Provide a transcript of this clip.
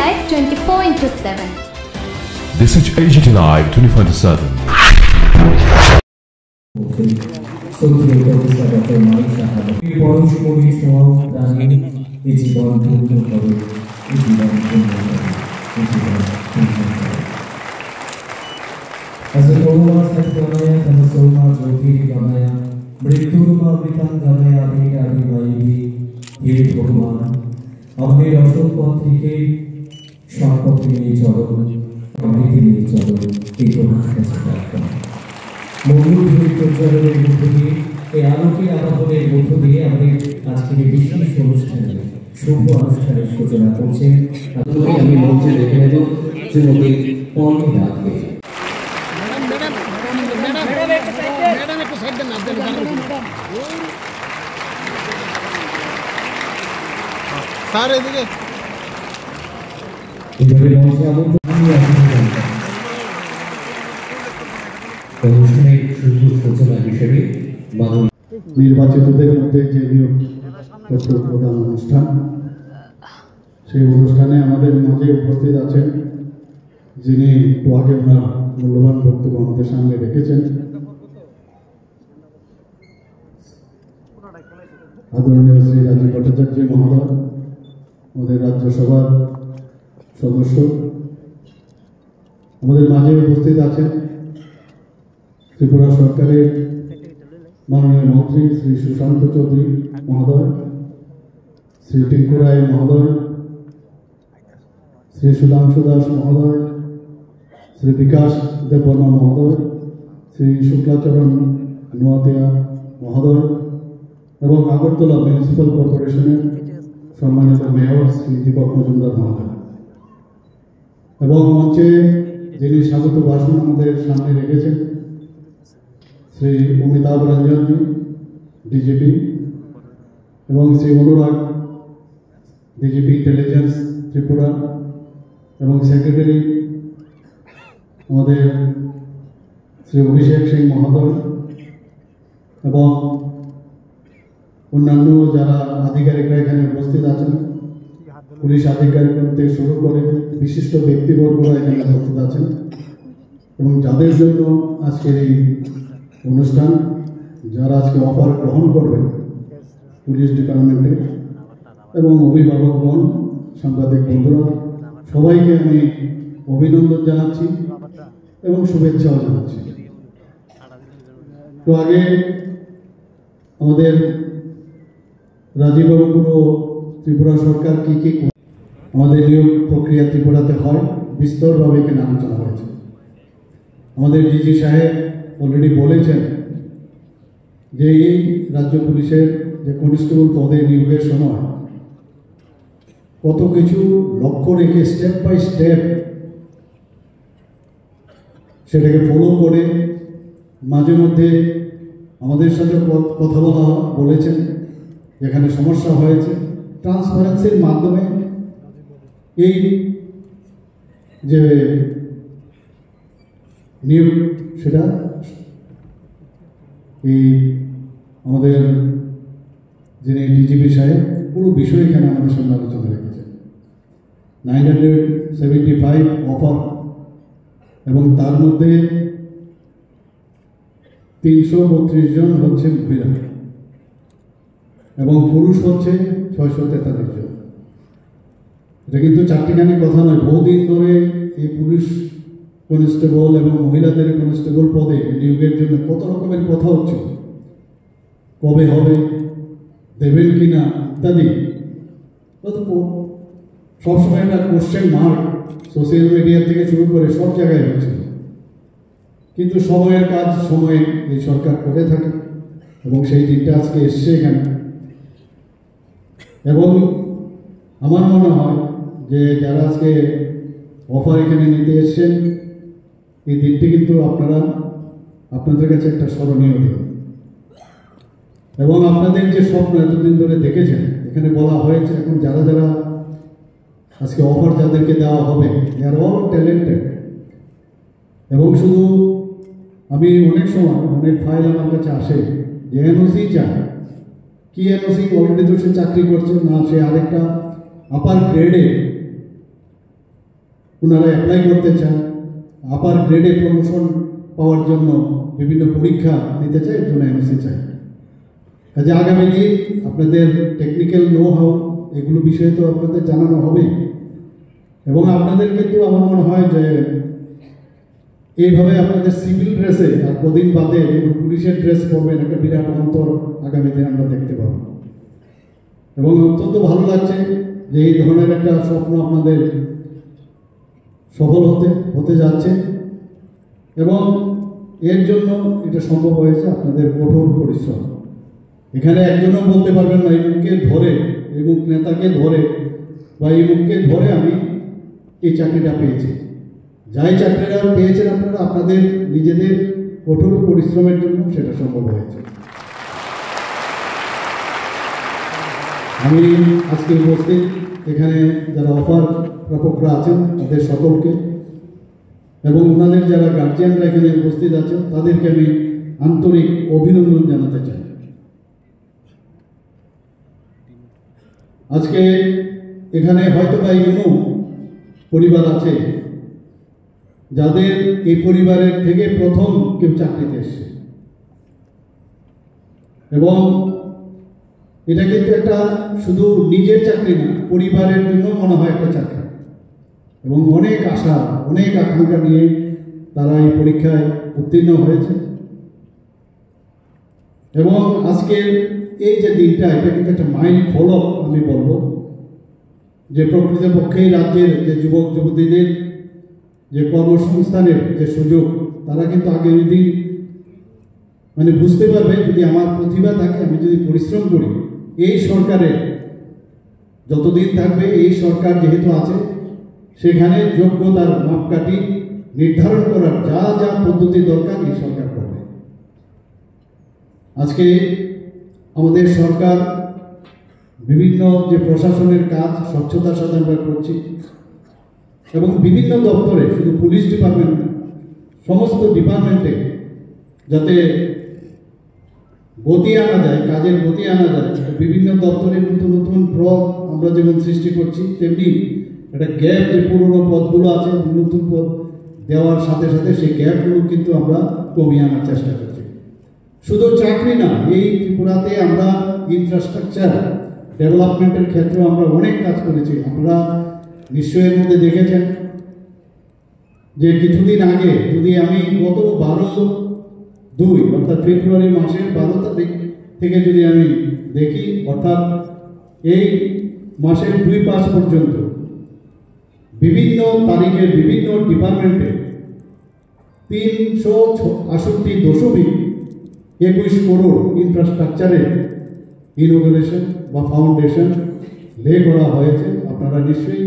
Live 24/7. This is AGT Live 24/7. আমাদের অশোক পথ থেকে সম্পত্তি নিয়ে চলো, অমৃতি নিয়ে চলো, এই তোমার কাছে প্রার্থনা। মঙ্গলধূলি প্রজ্বলনের মধ্য দিয়ে, এই আলোকের আবাহনের মধ্য দিয়ে আমাদের আজকের এই বিশেষ অনুষ্ঠানে শুভ অনুষ্ঠানের সূচনা করছে। আমি মঞ্চে দেখে নেব শ্রীমতী পর্ণি দাসকে। নির্বাচিতদের মধ্যে যে নিয়োগ প্রদান অনুষ্ঠান, সেই অনুষ্ঠানে আমাদের মাঝে উপস্থিত আছেন যিনি একটু আগে ওনার মূল্যবান বক্তব্য আমাদের সামনে রেখেছেন, আদরণীয় শ্রী রাজীব ভট্টাচার্য মহোদয়, আমাদের রাজ্যসভার সদস্য। আমাদের মাঝে উপস্থিত আছেন ত্রিপুরা সরকারের মাননীয় মন্ত্রী শ্রী সুশান্ত চৌধুরী মহোদয়, শ্রী টিঙ্কু রায় মহোদয়, শ্রী সুধাংশু দাস মহোদয়, শ্রী বিকাশ দেববর্মা মহোদয়, শ্রী শুক্লাচরণ নোয়াতিয়া মহোদয় এবং আগরতলা মিউনিসিপ্যাল কর্পোরেশনের সম্মানিত মেয়র শ্রী দীপক মজুমদার মহোদয়, এবং মঞ্চে যিনি স্বাগত ভাষণ আমাদের সামনে রেখেছেন শ্রী অমিতাভ রঞ্জনজি ডিজিপি এবং শ্রী অনুরাগ ডিজিপি ইন্টেলিজেন্স ত্রিপুরা এবং সেক্রেটারি আমাদের শ্রী অভিষেক সিং মহোদয় এবং অন্যান্য যারা আধিকারিকরা এখানে উপস্থিত আছেন, পুলিশ আধিকারিক থেকে শুরু করে বিশিষ্ট ব্যক্তিবর্গরা এখানে উপস্থিত আছেন এবং যাদের জন্য আজকের এই অনুষ্ঠান, যারা আজকে অফার গ্রহণ করবেন পুলিশ ডিপার্টমেন্টে এবং অভিভাবকগণ, সাংবাদিক বন্ধুরা, সবাইকে আমি অভিনন্দন জানাচ্ছি এবং শুভেচ্ছাও জানাচ্ছি। তো আগে আমাদের রাজীববাবু পুরো ত্রিপুরা সরকার কি কি আমাদের নিয়োগ প্রক্রিয়া ত্রিপুরাতে হয় বিস্তরভাবে এখানে আলোচনা হয়েছে। আমাদের ডিজি সাহেব অলরেডি বলেছেন যে এই রাজ্য পুলিশের যে কনস্টেবল পদে নিয়োগের সময় কত কিছু লক্ষ্য রেখে স্টেপ বাই স্টেপ সেটাকে ফলো করে মাঝে মধ্যে আমাদের সাথে কথা বলেছেন, যেখানে সমস্যা হয়েছে ট্রান্সপারেন্সির মাধ্যমে এই যে নিয়োগ সেটা এই আমাদের যিনি ডিজিপি সাহেব পুরো বিষয় এখানে আমাদের সামনে আলোচনা রেখেছেন। 975 অফার এবং তার মধ্যে 332 জন হচ্ছে মহিলা এবং পুরুষ হচ্ছে 643 জন। এটা কিন্তু চারটিখানি কথা নয়, বহুদিন ধরে এই পুলিশ কনস্টেবল এবং মহিলাদের কনস্টেবল পদে নিয়োগের জন্য কত রকমের কথা হচ্ছে, কবে হবে, দেবেন কি না ইত্যাদি। সবসময় একটা কোশ্চেন মার্ক সোশ্যাল মিডিয়া থেকে শুরু করে সব জায়গায় হচ্ছে, কিন্তু সময়ের কাজ সময়ে এই সরকার করে থাকে এবং সেই দিনটা আজকে এসছে এখানে। এবং আমার মনে হয় যে যারা আজকে অফার এখানে নিতে এসছেন, এই দিনটি কিন্তু আপনাদের কাছে একটা স্মরণীয় দিন এবং আপনাদের যে স্বপ্ন এতদিন ধরে দেখেছেন, এখানে বলা হয়েছে এখন যারা যারা আজকে অফার যাদেরকে দেওয়া হবে দে আর অল ট্যালেন্টেড। এবং শুধু আমি অনেক সময় অনেক ফাইল আমার কাছে আসে যে এনওসি চায়, কি এনওসি, অলরেডি তো সে চাকরি করছে না, সে আরেকটা আপার গ্রেডে ওনারা অ্যাপ্লাই করতে চান, আপার গ্রেডে প্রমোশন পাওয়ার জন্য বিভিন্ন পরীক্ষা নিতে চায়, এর জন্য এনওসি চায়। কাজে আগামী দিন আপনাদের টেকনিক্যাল নো হাউ এগুলো বিষয়ে তো আপনাদের জানানো হবে, এবং আপনাদের কিন্তু আমার মনে হয় যে এইভাবে আপনাদের সিভিল ড্রেসে আর কদিন বাদে পুলিশের ড্রেস পরবেন, একটা বিরাট অন্তর আগামী দিন আমরা দেখতে পাবো। এবং অত্যন্ত ভালো লাগছে যে এই ধরনের একটা স্বপ্ন আপনাদের সফল হতে যাচ্ছে, এবং এর জন্য এটা সম্ভব হয়েছে আপনাদের কঠোর পরিশ্রম। এখানে একজনও বলতে পারবেন না এই মুখকে ধরে, এই মুখ নেতাকে ধরে বা এই মুখকে ধরে আমি এই চাকরিটা পেয়েছি। যাই চাকরিটা পেয়েছেন আপনারা আপনাদের নিজেদের কঠোর পরিশ্রমের জন্য সেটা সম্ভব হয়েছে। আমি আজকে উপস্থিত এখানে যারা অফার প্রাপকরা আছেন তাদের সকলকে এবং ওনাদের যারা গার্জিয়ানরা এখানে উপস্থিত আছেন তাদেরকে আমি আন্তরিক অভিনন্দন জানাতে চাই। আজকে এখানে হয়তো বা এমনও পরিবার আছে যাদের এই পরিবারের থেকে প্রথম কেউ চাকরিতে এসছে, এবং এটা কিন্তু একটা শুধু নিজের চাকরি না, পরিবারের জন্য মনে হয় একটা চাকরি, এবং অনেক আশা অনেক আকাঙ্ক্ষা নিয়ে তারা এই পরীক্ষায় উত্তীর্ণ হয়েছে। এবং আজকের এই যে দিনটা এটা কিন্তু একটা মাইল ফলক আমি বলবো, যে প্রকৃতপক্ষেই রাজ্যের যে যুবক যুবতীদের যে কর্মসংস্থানের যে সুযোগ, তারা কিন্তু আগামী দিন মানে বুঝতে পারবে যদি আমার প্রতিভা থাকে, আমি যদি পরিশ্রম করি, এই সরকারের যতদিন থাকবে, এই সরকার যেহেতু আছে, সেখানে যোগ্যতার মাপকাঠি নির্ধারণ করার যা যা পদ্ধতি দরকার এই সরকার করবে। আজকে আমাদের সরকার বিভিন্ন যে প্রশাসনের কাজ স্বচ্ছতার সাথে আমরা করছি, এবং বিভিন্ন দপ্তরে, শুধু পুলিশ ডিপার্টমেন্ট, সমস্ত ডিপার্টমেন্টে যাতে গতি আনা যায়, কাজের গতি আনা যায়, বিভিন্ন দপ্তরে নতুন নতুন পদ আমরা যেমন সৃষ্টি করছি, তেমনি একটা গ্যাপ যে পুরনো পদগুলো আছে নতুন পদ দেওয়ার সাথে সাথে সেই গ্যাপগুলো কিন্তু আমরা কমিয়ে আনার চেষ্টা করছি। শুধু চাকরি না, এই ত্রিপুরাতে আমরা ইনফ্রাস্ট্রাকচার ডেভেলপমেন্টের ক্ষেত্রে আমরা অনেক কাজ করেছি। আপনারা নিশ্চয়ই এর মধ্যে দেখেছেন যে কিছুদিন আগে যদি আমি গত 12/2 অর্থাৎ ফেব্রুয়ারি মাসের 12 তারিখ থেকে যদি আমি দেখি, অর্থাৎ এই মাসের 2-5 পর্যন্ত বিভিন্ন তারিখে বিভিন্ন ডিপার্টমেন্টে 368.21 করোড় ইনফ্রাস্ট্রাকচারের ইনোভেশন বা ফাউন্ডেশন লে করা হয়েছে। আপনারা নিশ্চয়ই